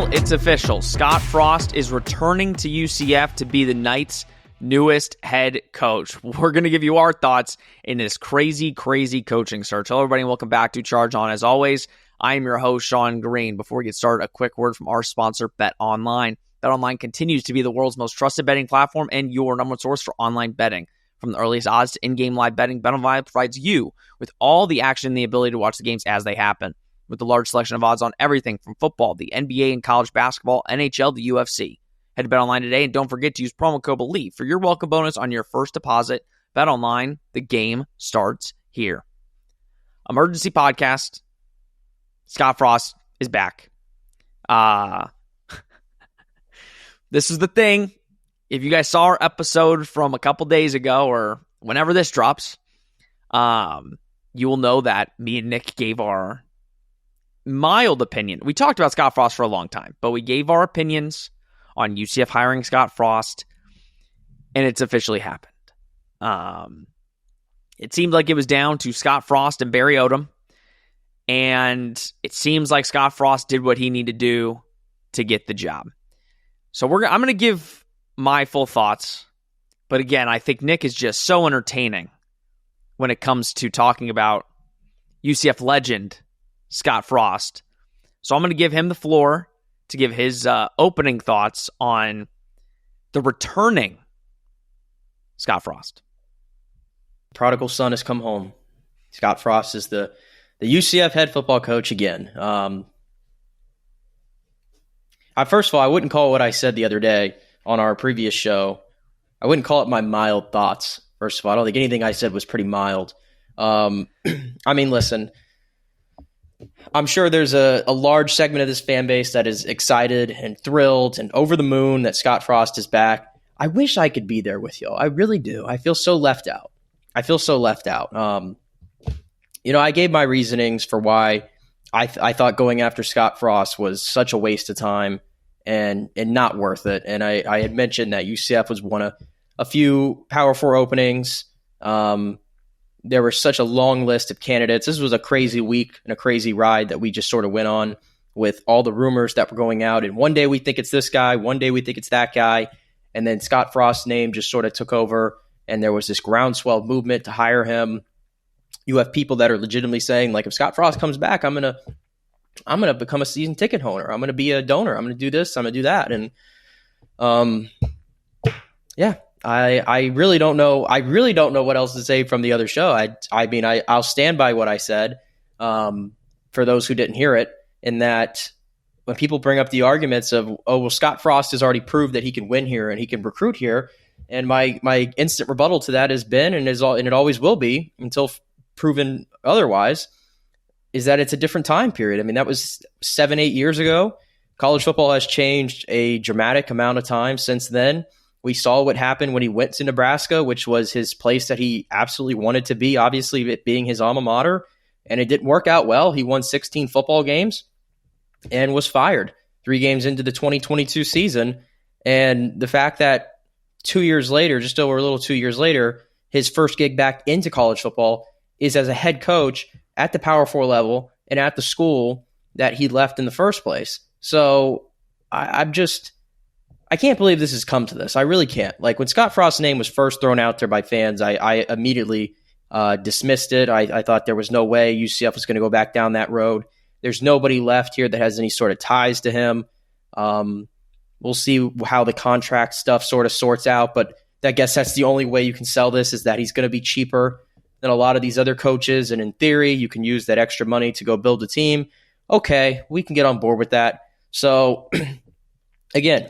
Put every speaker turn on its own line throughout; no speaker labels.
Well, it's official. Scott Frost is returning to UCF to be the Knights' newest head coach. We're going to give you our thoughts in this crazy coaching search. Hello, everybody, and welcome back to Charge On. As always, I am your host, Sean Green. Before we get started, a quick word from our sponsor, BetOnline. BetOnline continues to be the world's most trusted betting platform and your number one source for online betting. From the earliest odds to in-game live betting, BetOnline provides you with all the action and the ability to watch the games as they happen. With the large selection of odds on everything from football, the NBA and college basketball, NHL, the UFC. Head to BetOnline today and don't forget to use promo code BELIEVE for your welcome bonus on your first deposit. BetOnline, the game starts here. Emergency podcast. Scott Frost is back. This is the thing. If you guys saw our episode from a couple days ago or whenever this drops, you will know that me and Nick gave our mild opinion. We talked about Scott Frost for a long time, but we gave our opinions on UCF hiring Scott Frost, and it's officially happened. It seemed like it was down to Scott Frost and Barry Odom, and it seems like Scott Frost did what he needed to do to get the job. So I'm going to give my full thoughts, but again, I think Nick is just so entertaining when it comes to talking about UCF legend Scott Frost. So I'm going to give him the floor to give his opening thoughts on the returning Scott Frost.
Prodigal son has come home. Scott Frost is the UCF head football coach again. First of all, I wouldn't call what I said the other day on our previous show, I wouldn't call it my mild thoughts. First of all, I don't think anything I said was pretty mild. I mean, listen, I'm sure there's a large segment of this fan base that is excited and thrilled and over the moon that Scott Frost is back. I wish I could be there with you. I really do. I feel so left out. I gave my reasonings for why I thought going after Scott Frost was such a waste of time and not worth it. And I had mentioned that UCF was one of a few Power 4 openings. There was such a long list of candidates. This was a crazy week and a crazy ride that we just sort of went on with all the rumors that were going out. And one day we think it's this guy, one day we think it's that guy. And then Scott Frost's name just sort of took over, and there was this groundswell movement to hire him. You have people that are legitimately saying, like, if Scott Frost comes back, I'm gonna become a season ticket owner. I'm gonna be a donor. I'm gonna do this. I'm gonna do that. And I really don't know. I really don't know what else to say from the other show. I'll stand by what I said. For those who didn't hear it, in that when people bring up the arguments of, oh, well, Scott Frost has already proved that he can win here and he can recruit here, and my instant rebuttal to that has been and it always will be until proven otherwise, is that it's a different time period. I mean, that was 7-8 years ago. College football has changed a dramatic amount of time since then. We saw what happened when he went to Nebraska, which was his place that he absolutely wanted to be, obviously it being his alma mater, and it didn't work out well. He won 16 football games and was fired 3 games into the 2022 season. And the fact that 2 years later, just over a little 2 years later, his first gig back into college football is as a head coach at the Power 4 level and at the school that he left in the first place. So I can't believe this has come to this. I really can't. Like, when Scott Frost's name was first thrown out there by fans, I immediately dismissed it. I thought there was no way UCF was going to go back down that road. There's nobody left here that has any sort of ties to him. We'll see how the contract stuff sort of sorts out, but I guess that's the only way you can sell this, is that he's going to be cheaper than a lot of these other coaches, and in theory, you can use that extra money to go build a team. Okay, we can get on board with that. So again,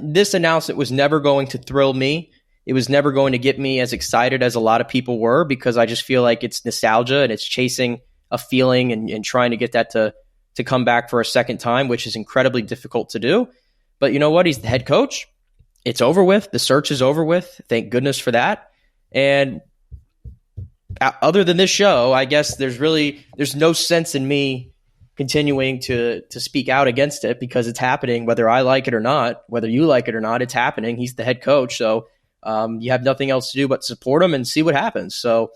this announcement was never going to thrill me. It was never going to get me as excited as a lot of people were, because I just feel like it's nostalgia and it's chasing a feeling and trying to get that to come back for a second time, which is incredibly difficult to do. But you know what? He's the head coach. It's over with. The search is over with. Thank goodness for that. And other than this show, I guess there's no sense in me continuing to speak out against it, because it's happening, whether I like it or not, whether you like it or not, it's happening. He's the head coach. So you have nothing else to do but support him and see what happens. So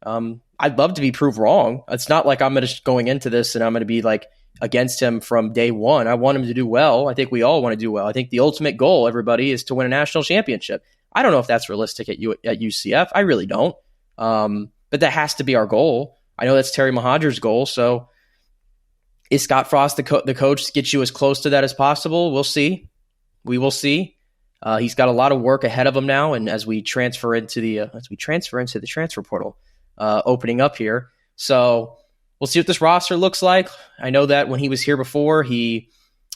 I'd love to be proved wrong. It's not like I'm going into this and I'm going to be like against him from day one. I want him to do well. I think we all want to do well. I think the ultimate goal, everybody, is to win a national championship. I don't know if that's realistic at UCF. I really don't. But that has to be our goal. I know that's Terry Mohajir's goal. So is Scott Frost the coach to get you as close to that as possible? We'll see. We will see. He's got a lot of work ahead of him now, and as we transfer into the transfer portal opening up here, so we'll see what this roster looks like. I know that when he was here before, he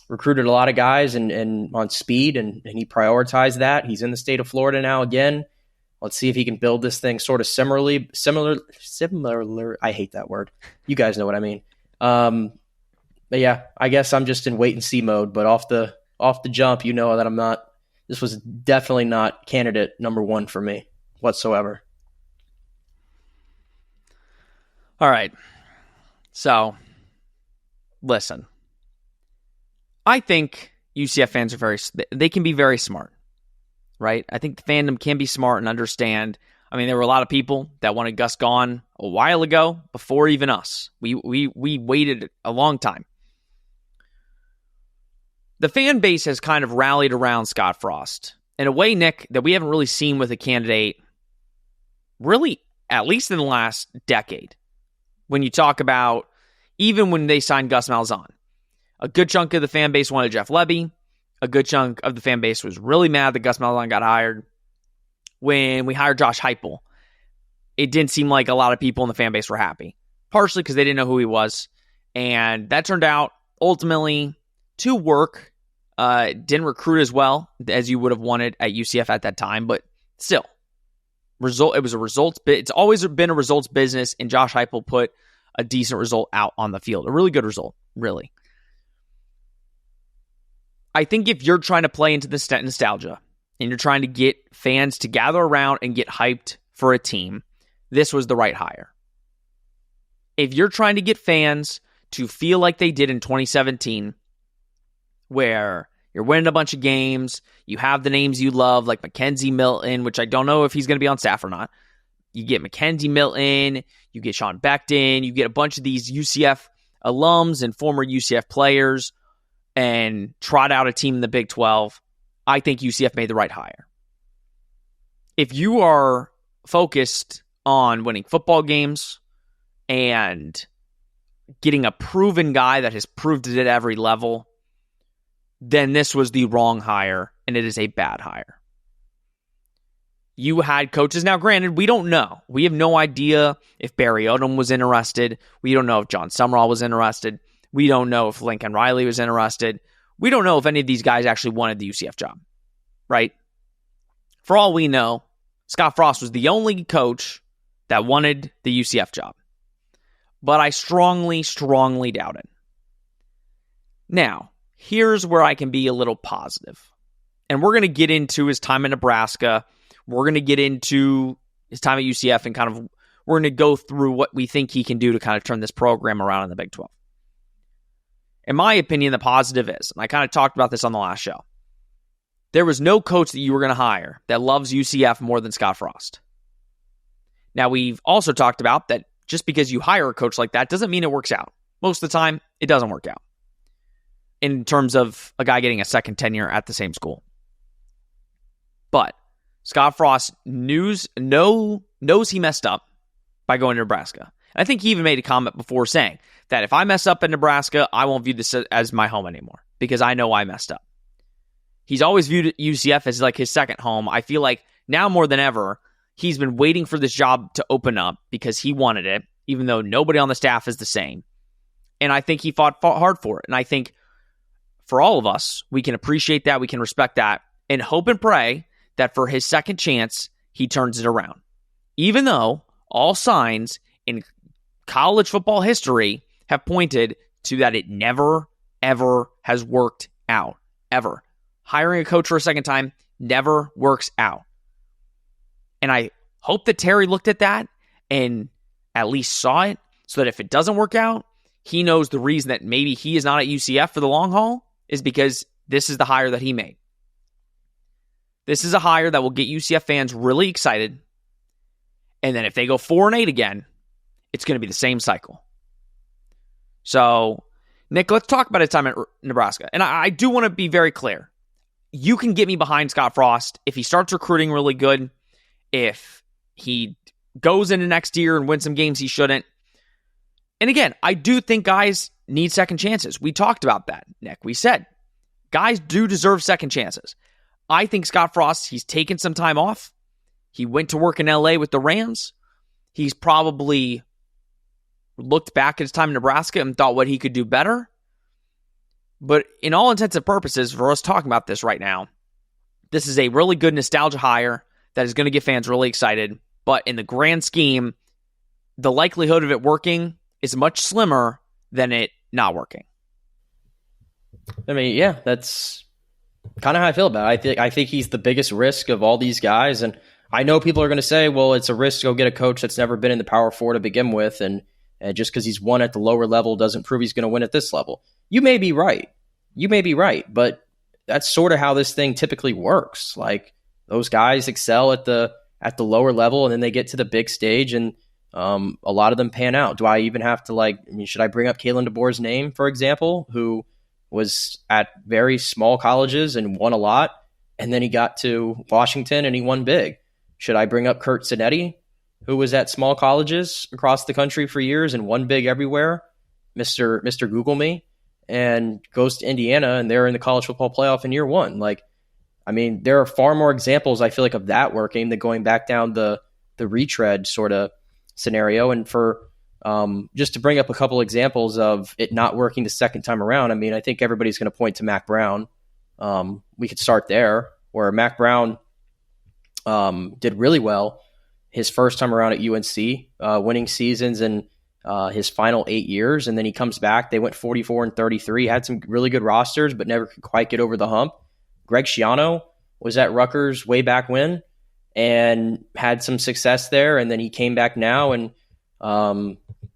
recruited a lot of guys and on speed, and he prioritized that. He's in the state of Florida now again. Let's see if he can build this thing sort of similar. I hate that word. You guys know what I mean. But yeah, I guess I'm just in wait and see mode. But off the jump, you know that I'm not. This was definitely not candidate number one for me whatsoever.
All right. So, listen. I think UCF fans are they can be very smart, right? I think the fandom can be smart and understand. I mean, there were a lot of people that wanted Gus gone a while ago, before even us. We waited a long time. The fan base has kind of rallied around Scott Frost in a way, Nick, that we haven't really seen with a candidate, really, at least in the last decade. When you talk about, even when they signed Gus Malzahn, a good chunk of the fan base wanted Jeff Lebby. A good chunk of the fan base was really mad that Gus Malzahn got hired. When we hired Josh Heupel, it didn't seem like a lot of people in the fan base were happy. Partially because they didn't know who he was. And that turned out, ultimately, to work. Didn't recruit as well as you would have wanted at UCF at that time, but still, it was a results. It's always been a results business, and Josh Heupel put a decent result out on the field, a really good result, really. I think if you're trying to play into the nostalgia and you're trying to get fans to gather around and get hyped for a team, this was the right hire. If you're trying to get fans to feel like they did in 2017, where you're winning a bunch of games, you have the names you love, like Mackenzie Milton, which I don't know if he's going to be on staff or not. You get Mackenzie Milton, you get Sean Beckton, you get a bunch of these UCF alums and former UCF players, and trot out a team in the Big 12. I think UCF made the right hire. If you are focused on winning football games and getting a proven guy that has proved it at every level, then this was the wrong hire, and it is a bad hire. You had coaches. Now, granted, we don't know. We have no idea if Barry Odom was interested. We don't know if John Summerall was interested. We don't know if Lincoln Riley was interested. We don't know if any of these guys actually wanted the UCF job, right? For all we know, Scott Frost was the only coach that wanted the UCF job. But I strongly, strongly doubt it. Now, here's where I can be a little positive. And we're going to get into his time in Nebraska. We're going to get into his time at UCF and kind of, we're going to go through what we think he can do to kind of turn this program around in the Big 12. In my opinion, the positive is, and I kind of talked about this on the last show, there was no coach that you were going to hire that loves UCF more than Scott Frost. Now, we've also talked about that just because you hire a coach like that doesn't mean it works out. Most of the time, it doesn't work out in terms of a guy getting a second tenure at the same school. But Scott Frost knows he messed up by going to Nebraska. And I think he even made a comment before saying that if I mess up in Nebraska, I won't view this as my home anymore because I know I messed up. He's always viewed UCF as like his second home. I feel like now more than ever, he's been waiting for this job to open up because he wanted it, even though nobody on the staff is the same. And I think he fought hard for it. And I think for all of us, we can appreciate that, we can respect that, and hope and pray that for his second chance, he turns it around. Even though all signs in college football history have pointed to that it never, ever has worked out. Ever. Hiring a coach for a second time never works out. And I hope that Terry looked at that and at least saw it so that if it doesn't work out, he knows the reason that maybe he is not at UCF for the long haul is because this is the hire that he made. This is a hire that will get UCF fans really excited. And then if they go 4-8 again, it's going to be the same cycle. So Nick, let's talk about his time at Nebraska. And I do want to be very clear. You can get me behind Scott Frost if he starts recruiting really good, if he goes into next year and wins some games he shouldn't. And again, I do think guys need second chances. We talked about that, Nick. We said guys do deserve second chances. I think Scott Frost, he's taken some time off. He went to work in LA with the Rams. He's probably looked back at his time in Nebraska and thought what he could do better. But in all intents and purposes, for us talking about this right now, this is a really good nostalgia hire that is going to get fans really excited. But in the grand scheme, the likelihood of it working is much slimmer than it not working.
I mean, yeah, that's kind of how I feel about it. I think he's the biggest risk of all these guys. And I know people are going to say, well, it's a risk to go get a coach that's never been in the Power Four to begin with. And just because he's won at the lower level doesn't prove he's going to win at this level. You may be right. But that's sort of how this thing typically works. Like, those guys excel at the lower level, and then they get to the big stage, and a lot of them pan out. Do I even have to should I bring up Kalen DeBoer's name, for example, who was at very small colleges and won a lot, and then he got to Washington and he won big? Should I bring up Kurt Zanetti, who was at small colleges across the country for years and won big everywhere? Mr. Google me, and goes to Indiana, and they're in the college football playoff in year one. There are far more examples, I feel like, of that working than going back down the retread sort of scenario. And for just to bring up a couple examples of it not working the second time around, I think everybody's going to point to Mac Brown. We could start there, where Mac Brown did really well his first time around at UNC, winning seasons in his final 8 years. And then he comes back. They went 44-33, had some really good rosters, but never could quite get over the hump. Greg Schiano was at Rutgers way back when and had some success there. And then he came back now, and I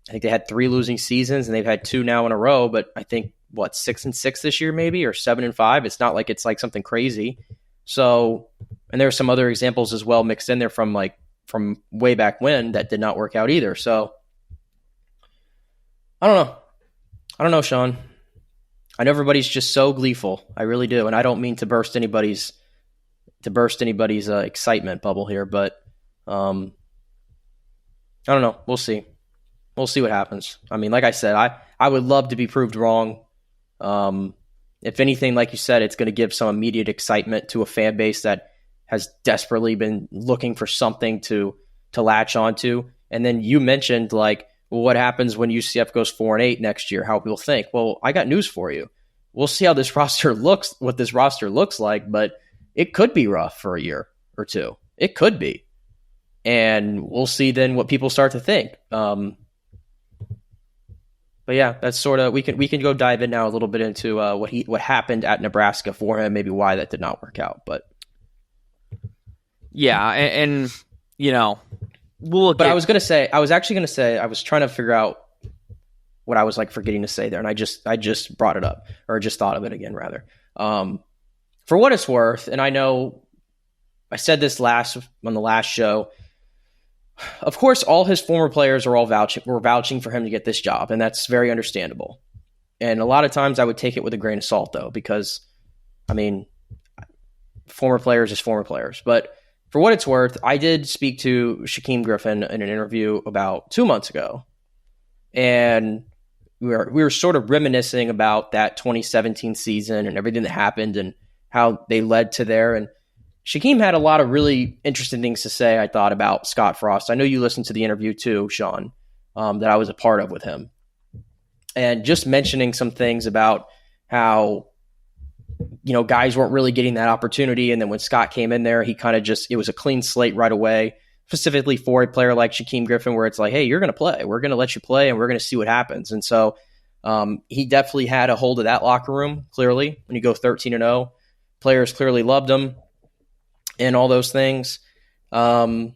think they had 3 losing seasons, and they've had 2 now in a row. But I think, 6-6 this year maybe, or 7-5. It's not like it's like something crazy. So, and there's some other examples as well mixed in there from way back when that did not work out either. So I don't know, Sean. I know everybody's just so gleeful. I really do. And I don't mean to burst anybody's excitement bubble here, but I don't know. We'll see. We'll see what happens. Like I said, I would love to be proved wrong. If anything, like you said, it's going to give some immediate excitement to a fan base that has desperately been looking for something to latch onto. And then you mentioned, well, what happens when UCF goes 4-8 next year? How people think. Well, I got news for you. We'll see how this roster looks, what this roster looks like, but it could be rough for a year or two. It could be. And we'll see then what people start to think. But yeah, that's sort of, we can go dive in now a little bit into what happened at Nebraska for him, maybe why that did not work out. But
yeah, and we'll
but I was actually going to say, I was trying to figure out what I was forgetting to say there. And I just brought it up, or just thought of it again, rather. For what it's worth, and I know I said this on the last show, of course, all his former players were vouching for him to get this job. And that's very understandable. And a lot of times I would take it with a grain of salt, though, because former players is former players. But for what it's worth, I did speak to Shaquem Griffin in an interview about 2 months ago. And we were sort of reminiscing about that 2017 season and everything that happened and how they led to there. And Shaquem had a lot of really interesting things to say, I thought, about Scott Frost. I know you listened to the interview too, Sean, that I was a part of with him. And just mentioning some things about how, guys weren't really getting that opportunity. And then when Scott came in there, he kind of it was a clean slate right away, specifically for a player like Shaquem Griffin, where it's like, hey, you're going to play. We're going to let you play, and we're going to see what happens. And so he definitely had a hold of that locker room, clearly. When you go 13-0, players clearly loved him and all those things. So,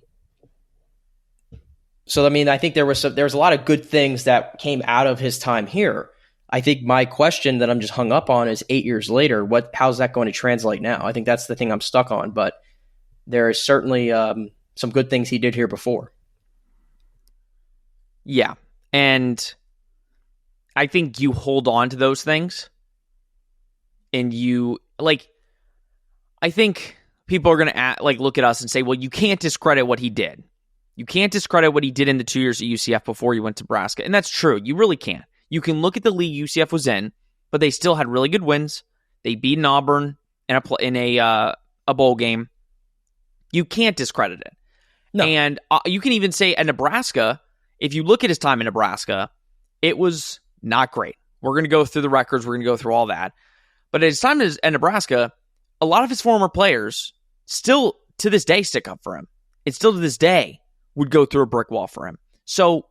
I think there was a lot of good things that came out of his time here. I think my question that I'm just hung up on is 8 years later, how's that going to translate now? I think that's the thing I'm stuck on, but there is certainly some good things he did here before.
Yeah. And I think you hold on to those things and I think people are going to look at us and say, well, you can't discredit what he did. You can't discredit what he did in the 2 years at UCF before he went to Nebraska. And that's true. You really can't. You can look at the league UCF was in, but they still had really good wins. They beat Auburn in a bowl game. You can't discredit it. No. And you can even say at Nebraska, if you look at his time in Nebraska, it was not great. We're going to go through the records. We're going to go through all that. But at his time at Nebraska, a lot of his former players still to this day stick up for him. It still to this day would go through a brick wall for him. So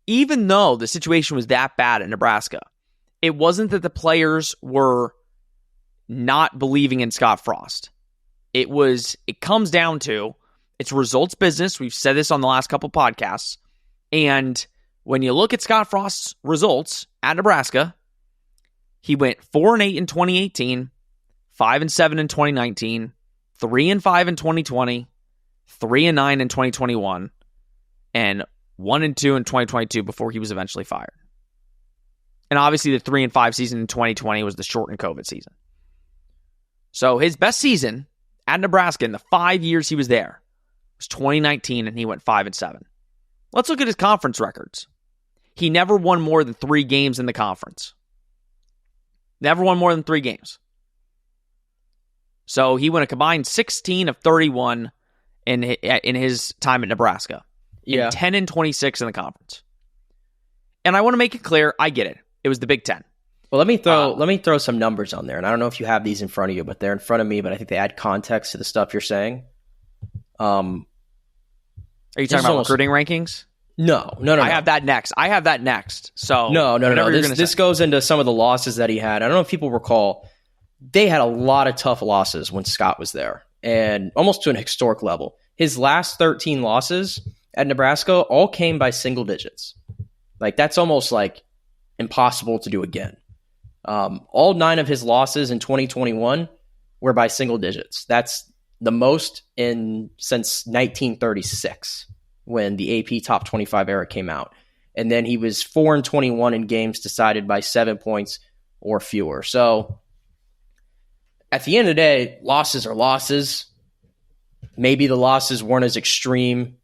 even though the situation was that bad at Nebraska, it wasn't that the players were not believing in Scott Frost. It comes down to it's results business. We've said this on the last couple podcasts. And when you look at Scott Frost's results at Nebraska, he went 4-8 in 2018, 5-7 in 2019, 3-5 in 2020, 3-9 in 2021, and 1-2 in 2022 before he was eventually fired. And obviously the 3-5 season in 2020 was the shortened COVID season. So his best season at Nebraska in the 5 years he was there was 2019, and he went 5-7. Let's look at his conference records. He never won more than 3 games in the conference. Never won more than 3 games. So he went a combined 16 of 31 in his time at Nebraska. Yeah. 10-26 in the conference. And I want to make it clear, I get it. It was the Big Ten.
Well, let me throw some numbers on there. And I don't know if you have these in front of you, but they're in front of me, but I think they add context to the stuff you're saying.
Are you talking about recruiting rankings?
No.
I have that next. So
no. This goes into some of the losses that he had. I don't know if people recall, they had a lot of tough losses when Scott was there, and almost to an historic level. His last 13 losses at Nebraska all came by single digits. Like, that's almost like impossible to do again. All 9 of his losses in 2021 were by single digits. That's the most since 1936, when the AP Top 25 era came out. And then he was 4-21 in games decided by 7 points or fewer. So at the end of the day, losses are losses. Maybe the losses weren't as extreme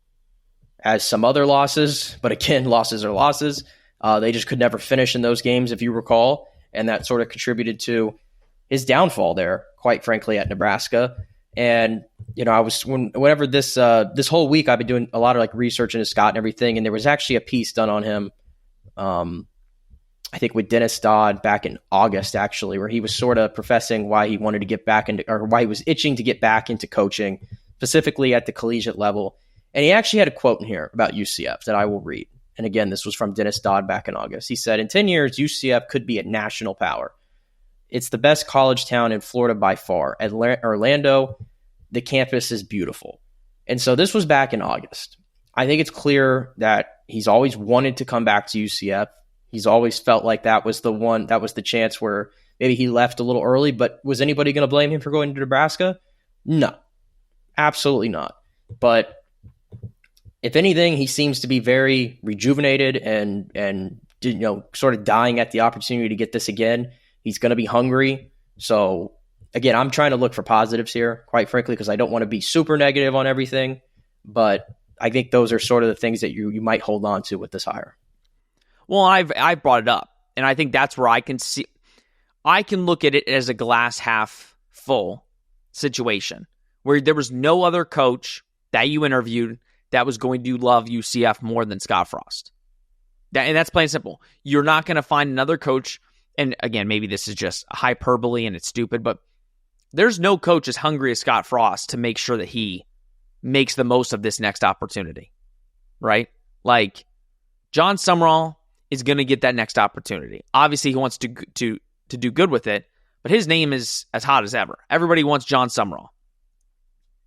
as some other losses, but again, losses are losses. They just could never finish in those games, if you recall, and that sort of contributed to his downfall there, quite frankly, at Nebraska. And whenever this whole week, I've been doing a lot of research into Scott and everything, and there was actually a piece done on him, I think with Dennis Dodd back in August, actually, where he was sort of professing why he wanted to get back into, or why he was itching to get back into coaching, specifically at the collegiate level. And he actually had a quote in here about UCF that I will read. And again, this was from Dennis Dodd back in August. He said, "In 10 years, UCF could be a national power. It's the best college town in Florida by far. At Orlando, the campus is beautiful." And so this was back in August. I think it's clear that he's always wanted to come back to UCF. He's always felt like that was the chance where maybe he left a little early, but was anybody going to blame him for going to Nebraska? No, absolutely not. But if anything, he seems to be very rejuvenated and sort of dying at the opportunity to get this again. He's going to be hungry. So again, I'm trying to look for positives here, quite frankly, because I don't want to be super negative on everything. But I think those are sort of the things that you might hold on to with this hire.
Well, I've brought it up, and I think that's where I can look at it as a glass half full situation, where there was no other coach that you interviewed that was going to love UCF more than Scott Frost. And that's plain and simple. You're not going to find another coach, and again, maybe this is just hyperbole and it's stupid, but there's no coach as hungry as Scott Frost to make sure that he makes the most of this next opportunity, right? Like, John Summerall is going to get that next opportunity. Obviously, he wants to do good with it, but his name is as hot as ever. Everybody wants John Summerall.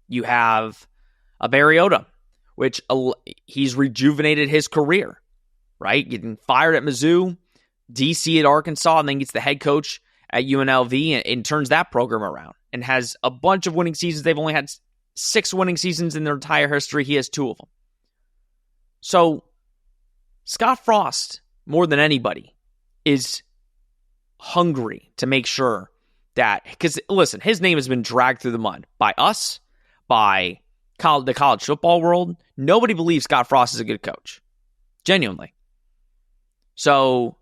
You have a Barry Odom, which he's rejuvenated his career, right? Getting fired at Mizzou, DC at Arkansas, and then gets the head coach at UNLV and turns that program around and has a bunch of winning seasons. They've only had 6 winning seasons in their entire history. He has 2 of them. So Scott Frost, more than anybody, is hungry to make sure that, because listen, his name has been dragged through the mud by us, by the college football world. Nobody believes Scott Frost is a good coach. Genuinely. So,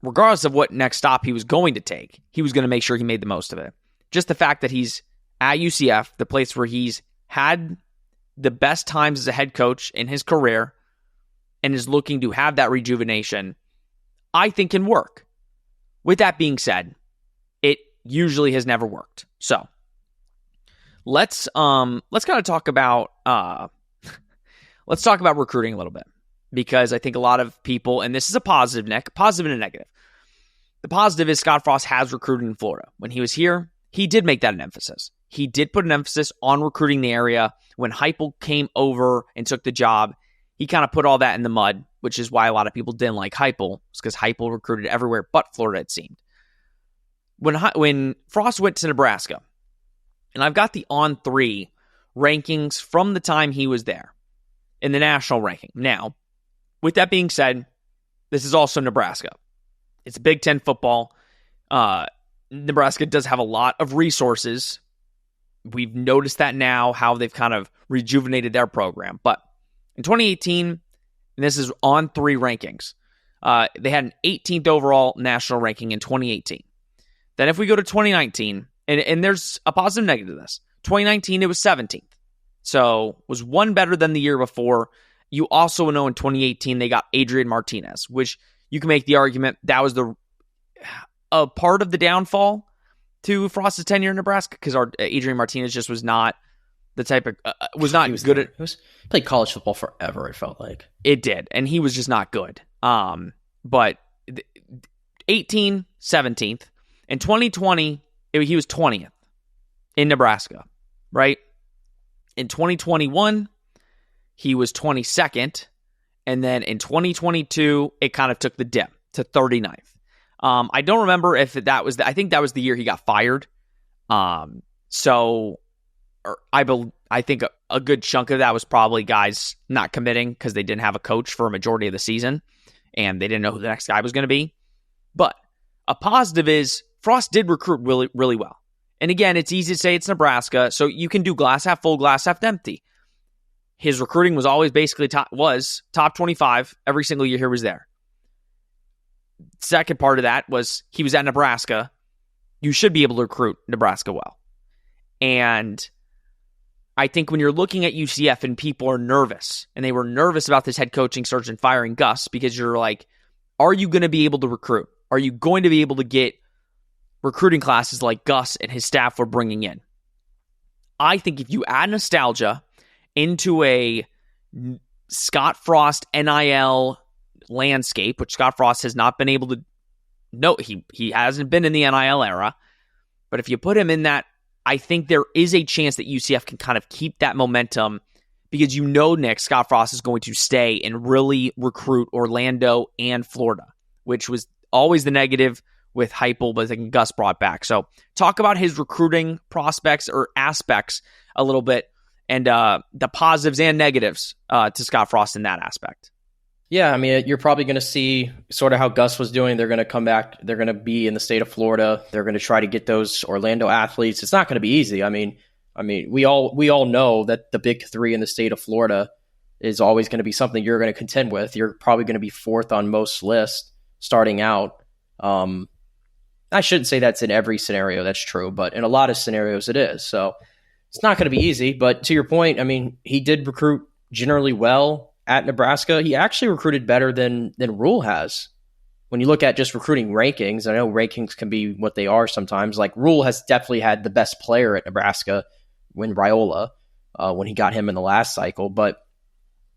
regardless of what next stop he was going to take, he was going to make sure he made the most of it. Just the fact that he's at UCF, the place where he's had the best times as a head coach in his career and is looking to have that rejuvenation, I think can work. With that being said, it usually has never worked. So, let's kind of talk about let's talk about recruiting a little bit, because I think a lot of people, and this is a positive and a negative. The positive is Scott Frost has recruited in Florida. When he was here, he did make that an emphasis. He did put an emphasis on recruiting the area. When Heupel came over and took the job, he kind of put all that in the mud, which is why a lot of people didn't like Heupel. It's because Heupel recruited everywhere but Florida, it seemed. When Frost went to Nebraska, and I've got the On3 rankings from the time he was there in the national ranking. Now, with that being said, this is also Nebraska. It's Big Ten football. Nebraska does have a lot of resources. We've noticed that now, how they've kind of rejuvenated their program. But in 2018, and this is On3 rankings, they had an 18th overall national ranking in 2018. Then if we go to 2019, and there's a positive and negative to this. 2019, it was 17th. So was one better than the year before. You also know in 2018, they got Adrian Martinez, which you can make the argument that was a part of the downfall to Frost's tenure in Nebraska, because Adrian Martinez just was not the type of,
played college football forever, it felt like.
It did, and he was just not good. But 18, 17th. In 2020, he was 20th in Nebraska, right? In 2021, he was 22nd. And then in 2022, it kind of took the dip to 39th. I don't remember if that was I think that was the year he got fired. I think a good chunk of that was probably guys not committing because they didn't have a coach for a majority of the season and they didn't know who the next guy was going to be. But a positive is Frost did recruit really, really well. And again, it's easy to say it's Nebraska, so you can do glass half full, glass half empty. His recruiting was always basically top 25 every single year he was there. Second part of that was he was at Nebraska. You should be able to recruit Nebraska well. And I think when you're looking at UCF and people are nervous, and they were nervous about this head coaching search and firing Gus, because you're like, are you going to be able to recruit? Are you going to be able to get recruiting classes like Gus and his staff were bringing in? I think if you add nostalgia into a Scott Frost NIL landscape, which Scott Frost has not been able to, no, he hasn't been in the NIL era, but if you put him in that, I think there is a chance that UCF can kind of keep that momentum, because Nick, Scott Frost is going to stay and really recruit Orlando and Florida, which was always the negative with Heupel, but I think Gus brought back. So talk about his recruiting prospects or aspects a little bit, and the positives and negatives to Scott Frost in that aspect.
Yeah, I mean, you're probably going to see sort of how Gus was doing. They're going to come back. They're going to be in the state of Florida. They're going to try to get those Orlando athletes. It's not going to be easy. I mean, we all know that the big three in the state of Florida is always going to be something you're going to contend with. You're probably going to be fourth on most lists starting out. I shouldn't say that's in every scenario. That's true, but in a lot of scenarios it is. So it's not going to be easy. But to your point, I mean, he did recruit generally well at Nebraska. He actually recruited better than Rule has. When you look at just recruiting rankings, I know rankings can be what they are sometimes. Like Rule has definitely had the best player at Nebraska when Raiola, when he got him in the last cycle, but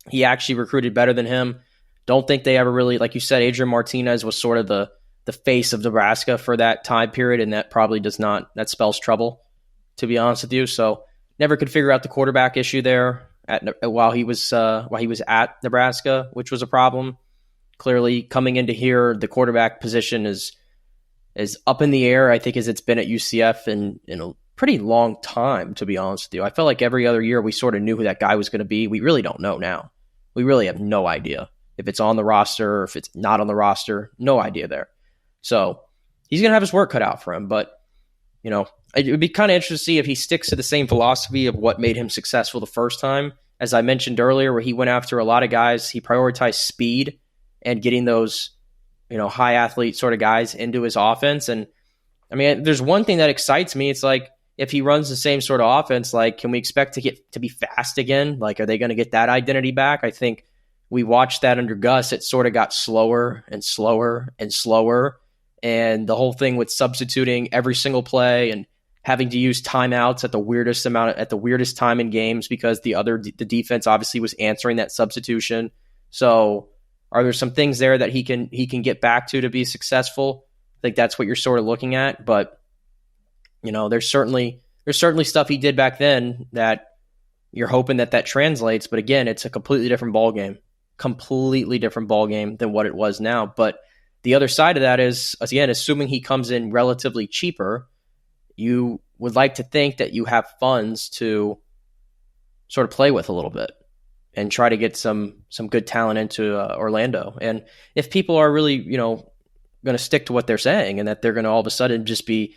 he actually recruited better than him. Don't think they ever really, like you said, Adrian Martinez was sort of the face of Nebraska for that time period, and that probably that spells trouble, to be honest with you. So never could figure out the quarterback issue there while he was at Nebraska, which was a problem. Clearly, coming into here, the quarterback position is up in the air, I think, as it's been at UCF in a pretty long time, to be honest with you. I felt like every other year we sort of knew who that guy was going to be. We really don't know now. We really have no idea. if it's on the roster or if it's not on the roster. No idea there. So he's going to have his work cut out for him. But, it would be kind of interesting to see if he sticks to the same philosophy of what made him successful the first time. As I mentioned earlier, where he went after a lot of guys, he prioritized speed and getting those, high athlete sort of guys into his offense. And I mean, there's one thing that excites me. It's like, if he runs the same sort of offense, like, can we expect to be fast again? Like, are they going to get that identity back? I think we watched that under Gus. It sort of got slower and slower and slower. And the whole thing with substituting every single play and having to use timeouts at the weirdest time in games because the defense obviously was answering that substitution. So are there some things there that he can get back to be successful? I think that's what you're sort of looking at. But there's certainly stuff he did back then that you're hoping that translates. But again, it's a completely different ballgame than what it was now. But the other side of that is, again, assuming he comes in relatively cheaper, you would like to think that you have funds to sort of play with a little bit and try to get some good talent into Orlando. And if people are really, going to stick to what they're saying and that they're going to all of a sudden just be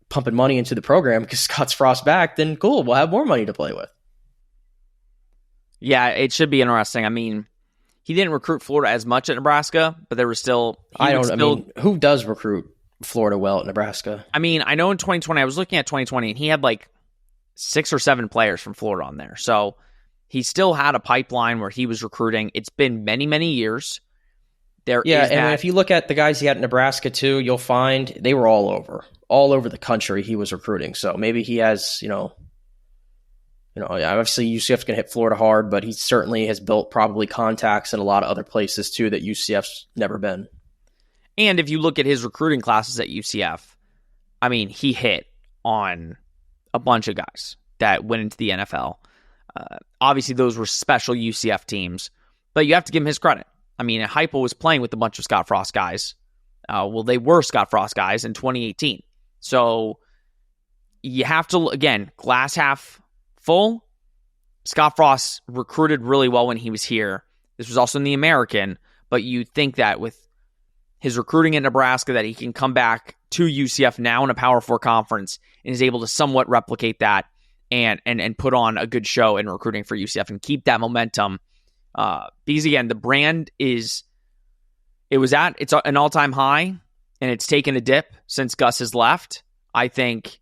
pumping money into the program because Scott Frost's back, then cool, we'll have more money to play with.
Yeah, it should be interesting. I mean, he didn't recruit Florida as much at Nebraska, but there was still...
who does recruit Florida well at Nebraska?
I mean, I know in 2020, I was looking at 2020, and he had like 6 or 7 players from Florida on there. So he still had a pipeline where he was recruiting. It's been many, many years. And
if you look at the guys he had at Nebraska too, you'll find they were all over the country he was recruiting. So maybe he has, obviously UCF's going to hit Florida hard, but he certainly has built probably contacts in a lot of other places too that UCF's never been.
And if you look at his recruiting classes at UCF, I mean, he hit on a bunch of guys that went into the NFL. Obviously, those were special UCF teams, but you have to give him his credit. I mean, Heupel was playing with a bunch of Scott Frost guys. They were Scott Frost guys in 2018. So you have to, again, glass half full. Scott Frost recruited really well when he was here. This was also in the American, but you think that with his recruiting in Nebraska that he can come back to UCF now in a Power 4 conference and is able to somewhat replicate that and put on a good show in recruiting for UCF and keep that momentum. Because again, the brand it's an all-time high and it's taken a dip since Gus has left. I think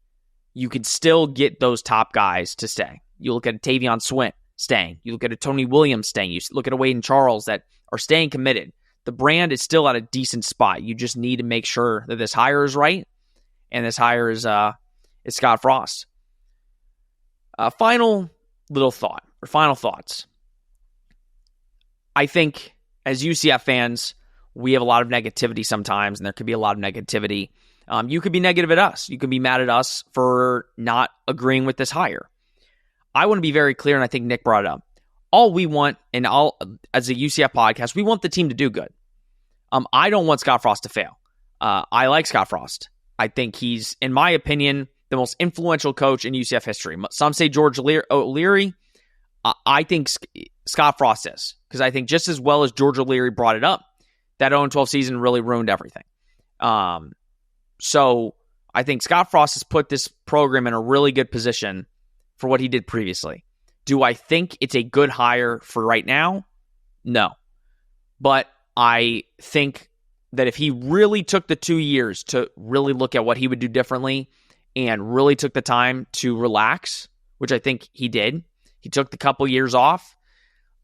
you could still get those top guys to stay. You look at a Tavion Swint staying. You look at a Tony Williams staying. You look at a Wade and Charles that are staying committed. The brand is still at a decent spot. You just need to make sure that this hire is right, and this hire is Scott Frost. Final thoughts. I think as UCF fans, we have a lot of negativity sometimes, and there could be a lot of negativity. You could be negative at us. You could be mad at us for not agreeing with this hire. I want to be very clear, and I think Nick brought it up. All we want, as a UCF podcast, we want the team to do good. I don't want Scott Frost to fail. I like Scott Frost. I think he's, in my opinion, the most influential coach in UCF history. Some say George O'Leary. I think Scott Frost is, because I think just as well as George O'Leary brought it up, that 0-12 season really ruined everything. So I think Scott Frost has put this program in a really good position for what he did previously. Do I think it's a good hire for right now? No. But I think that if he really took the 2 years to really look at what he would do differently and really took the time to relax, which I think he did, he took the couple years off,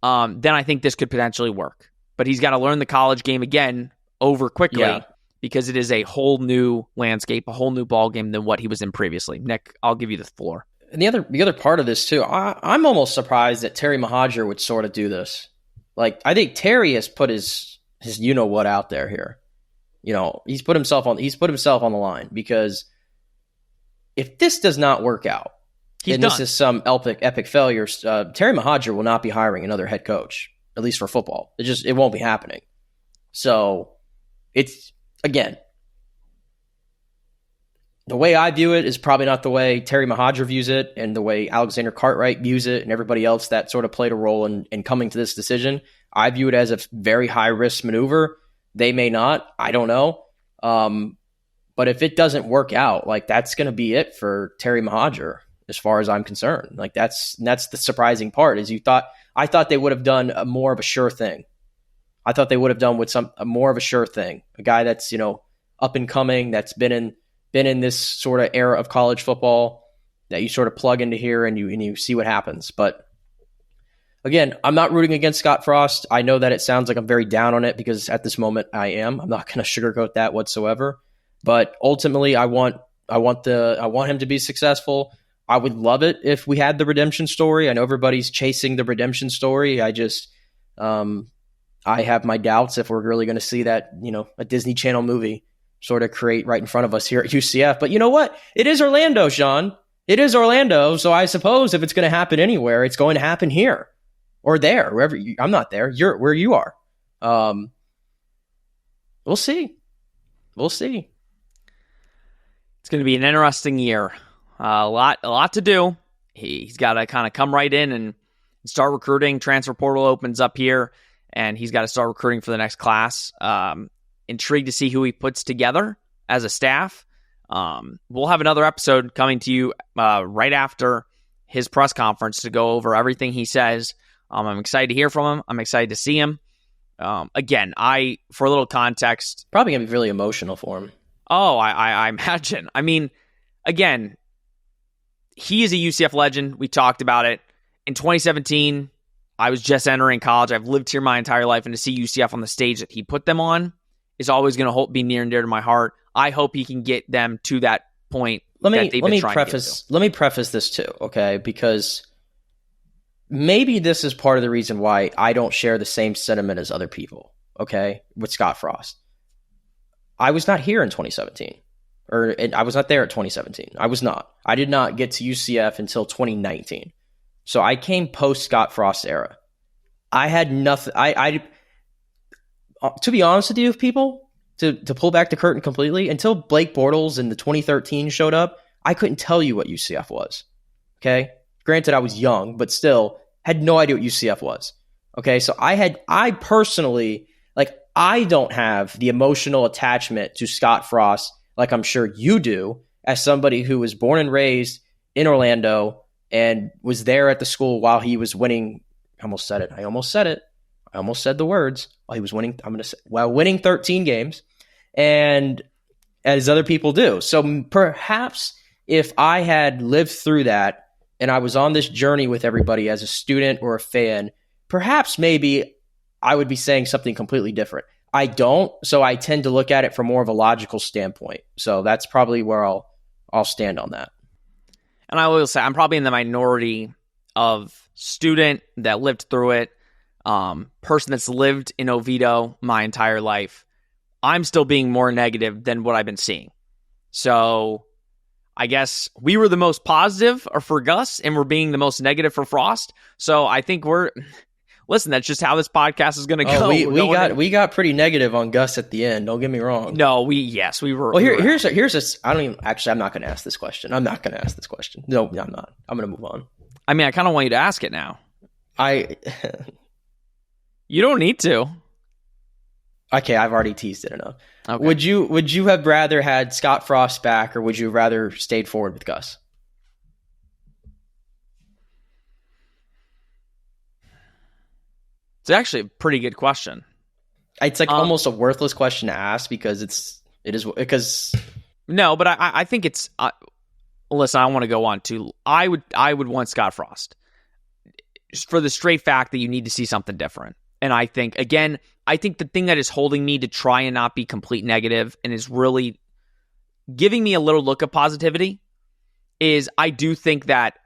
then I think this could potentially work. But he's got to learn the college game again over quickly because it is a whole new landscape, a whole new ball game than what he was in previously. Nick, I'll give you the floor.
And the other part of this too, I'm almost surprised that Terry Mohajir would sort of do this. Like, I think Terry has put his you know what out there here. He's put himself on the line, because if this does not work out, this is some epic failure, Terry Mohajir will not be hiring another head coach, at least for football. It won't be happening. So it's, again, the way I view it is probably not the way Terry Mohajir views it, and the way Alexander Cartwright views it, and everybody else that sort of played a role in coming to this decision. I view it as a very high risk maneuver. They may not. I don't know. But if it doesn't work out, like that's going to be it for Terry Mohajir, as far as I'm concerned. Like that's the surprising part is I thought they would have done more of a sure thing. I thought they would have done with more of a sure thing, a guy that's, you know, up and coming, that's been in this sort of era of college football that you sort of plug into here and you see what happens. But again, I'm not rooting against Scott Frost. I know that it sounds like I'm very down on it because at this moment I am. I'm not going to sugarcoat that whatsoever. But ultimately, I want him to be successful. I would love it if we had the redemption story. I know everybody's chasing the redemption story. I have my doubts if we're really going to see that, you know, a Disney Channel movie sort of create right in front of us here at UCF. But you know what? It is Orlando, Sean. It is Orlando. So I suppose if it's going to happen anywhere, it's going to happen here or there, wherever. I'm not there. You're where you are. We'll see. We'll see.
It's going to be an interesting year. A lot to do. He's got to kind of come right in and start recruiting. Transfer portal opens up here, and he's got to start recruiting for the next class. Intrigued to see who he puts together as a staff. We'll have another episode coming to you right after his press conference to go over everything he says. I'm excited to hear from him. I'm excited to see him. Again, for a little context,
probably going to be really emotional for him.
Oh, I imagine. I mean, again, he is a UCF legend. We talked about it. In 2017, I was just entering college. I've lived here my entire life, and to see UCF on the stage that he put them on is always going to be near and dear to my heart. I hope he can get them to that point. Let me
preface this too, okay? Because maybe this is part of the reason why I don't share the same sentiment as other people, okay, with Scott Frost. I was not here in 2017, I was not there at 2017. I was not. I did not get to UCF until 2019. So I came post Scott Frost era. I had nothing. To be honest with you, people, to pull back the curtain completely, until Blake Bortles in the 2013 showed up, I couldn't tell you what UCF was. Okay, granted, I was young, but still had no idea what UCF was. Okay, so I personally, like, I don't have the emotional attachment to Scott Frost like I'm sure you do, as somebody who was born and raised in Orlando and was there at the school while he was winning. I almost said it. I almost said the words while he was winning. While winning 13 games, and as other people do. So perhaps if I had lived through that and I was on this journey with everybody as a student or a fan, perhaps maybe I would be saying something completely different. I don't, so I tend to look at it from more of a logical standpoint. So that's probably where I'll stand on that.
And I will say I'm probably in the minority of student that lived through it, person that's lived in Oviedo my entire life. I'm still being more negative than what I've been seeing. So I guess we were the most positive for Gus, and we're being the most negative for Frost. So I think listen, that's just how this podcast is going to go.
We got pretty negative on Gus at the end. Don't get me wrong.
No, we were. Well,
here's I don't even actually. I'm not going to ask this question. No, I'm not. I'm going to move on.
I mean, I kind of want you to ask it now. You don't need to.
Okay, I've already teased it enough.
Okay.
Would you have rather had Scott Frost back, or would you rather stayed forward with Gus?
It's actually a pretty good question.
It's like almost a worthless question to ask because
no, but I think it's listen, I want to go on to I would want Scott Frost just for the straight fact that you need to see something different. And I think the thing that is holding me to try and not be complete negative and is really giving me a little look of positivity is I do think that,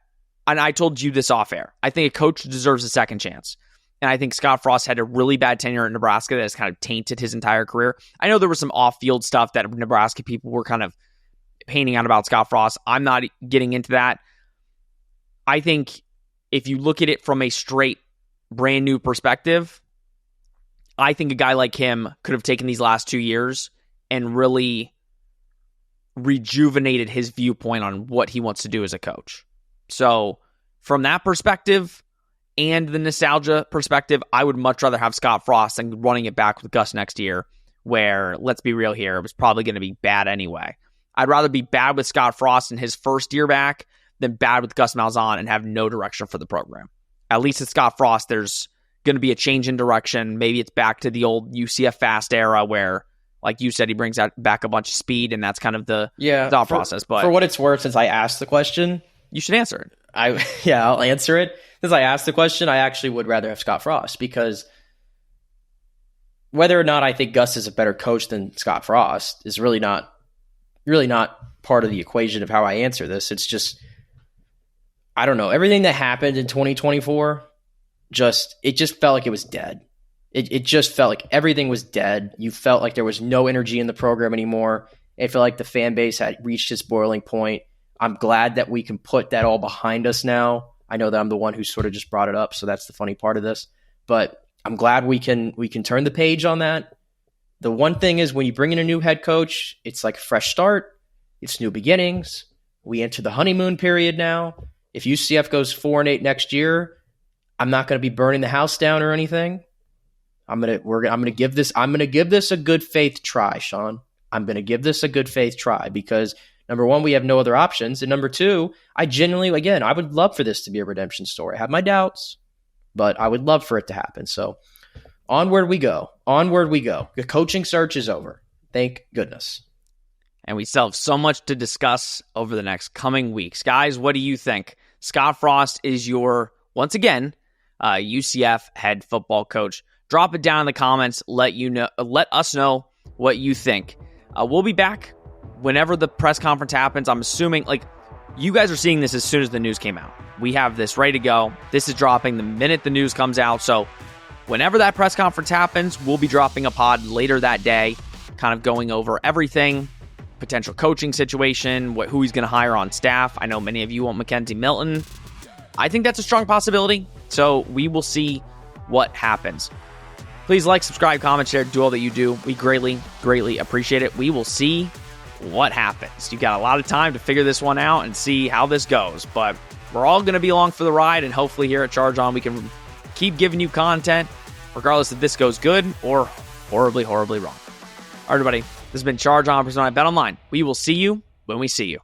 and I told you this off air, I think a coach deserves a second chance. And I think Scott Frost had a really bad tenure at Nebraska that has kind of tainted his entire career. I know there was some off-field stuff that Nebraska people were kind of painting out about Scott Frost. I'm not getting into that. I think if you look at it from a straight, brand new perspective, I think a guy like him could have taken these last 2 years and really rejuvenated his viewpoint on what he wants to do as a coach. So from that perspective, and the nostalgia perspective, I would much rather have Scott Frost than running it back with Gus next year, where, let's be real here, it was probably going to be bad anyway. I'd rather be bad with Scott Frost in his first year back than bad with Gus Malzahn and have no direction for the program. At least at Scott Frost, there's going to be a change in direction. Maybe it's back to the old UCF fast era where, like you said, he brings back a bunch of speed, and that's kind of the thought process. But
for what it's worth, since I asked the question,
you should answer it.
I'll answer it. Since I asked the question, I actually would rather have Scott Frost, because whether or not I think Gus is a better coach than Scott Frost is really not part of the equation of how I answer this. It's just, I don't know. Everything that happened in 2024, it just felt like it was dead. It just felt like everything was dead. You felt like there was no energy in the program anymore. It felt like the fan base had reached its boiling point. I'm glad that we can put that all behind us now. I know that I'm the one who sort of just brought it up, so that's the funny part of this. But I'm glad we can turn the page on that. The one thing is, when you bring in a new head coach, it's like a fresh start. It's new beginnings. We enter the honeymoon period now. If UCF goes 4-8 next year, I'm not going to be burning the house down or anything. I'm gonna give this a good faith try, Sean. I'm gonna give this a good faith try because, number one, we have no other options, and number two, I genuinely, again, I would love for this to be a redemption story. I have my doubts, but I would love for it to happen. So onward we go. Onward we go. The coaching search is over. Thank goodness.
And we still have so much to discuss over the next coming weeks. Guys, what do you think? Scott Frost is your, once again, UCF head football coach. Drop it down in the comments. Let us know what you think. We'll be back whenever the press conference happens. I'm assuming, you guys are seeing this as soon as the news came out. We have this ready to go. This is dropping the minute the news comes out. So whenever that press conference happens, we'll be dropping a pod later that day, kind of going over everything, potential coaching situation, who he's going to hire on staff. I know many of you want Mackenzie Milton. I think that's a strong possibility. So we will see what happens. Please like, subscribe, comment, share, do all that you do. We greatly, greatly appreciate it. We will see what happens. You've got a lot of time to figure this one out and see how this goes. But we're all going to be along for the ride, and hopefully here at Charge On, we can keep giving you content, regardless if this goes good or horribly, horribly wrong. All right, everybody, this has been Charge On presented by Bet Online. We will see you when we see you.